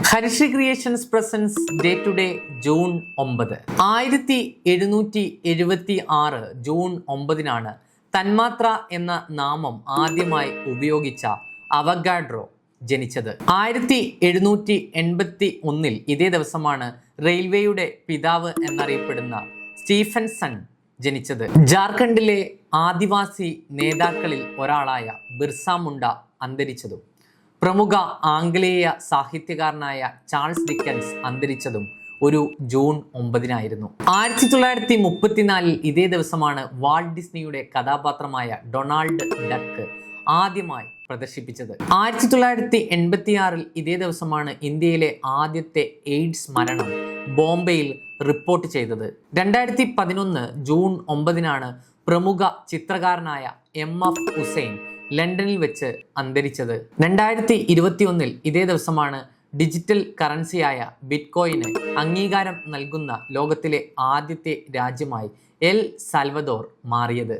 Harisree creations presents day to day June 9. 1776 June 9 തന്മാത്ര എന്ന നാമം ആദ്യമായി ഉപയോഗിച്ച അവഗാഡ്രോ ജനിച്ചത്. 1781 ഇതേ ദിവസമാണ് റെയിൽവേയുടെ പിതാവ് എന്നറിയപ്പെടുന്ന സ്റ്റീഫൻസൺ ജനിച്ചത്. ജാർഖണ്ഡിലെ ആദിവാസി നേതാക്കളിൽ ഒരാളായ ബിർസ മുണ്ട അന്തരിച്ചതും പ്രമുഖ ആംഗലേയ സാഹിത്യകാരനായ ചാൾസ് ഡിക്കൻസ് അന്തരിച്ചതും ഒരു ജൂൺ 9 1934 ഇതേ ദിവസമാണ് വാൾട്ട് ഡിസ്നിയുടെ കഥാപാത്രമായ ഡൊണാൾഡ് ഡക്ക് ആദ്യമായി പ്രദർശിപ്പിച്ചത്. 1986 ഇതേ ദിവസമാണ് ഇന്ത്യയിലെ ആദ്യത്തെ എയ്ഡ്സ് മരണം ബോംബെയിൽ റിപ്പോർട്ട് ചെയ്തത്. 2011 ജൂൺ 9 പ്രമുഖ ചിത്രകാരനായ MF ഹുസൈൻ ലണ്ടനിൽ വെച്ച് അന്തരിച്ചത്. 2021 ഇതേ ദിവസമാണ് ഡിജിറ്റൽ കറൻസിയായ ബിറ്റ്കോയിന് അംഗീകാരം നൽകുന്ന ലോകത്തിലെ ആദ്യത്തെ രാജ്യമായി എൽ സാൽവദോർ മാറിയത്.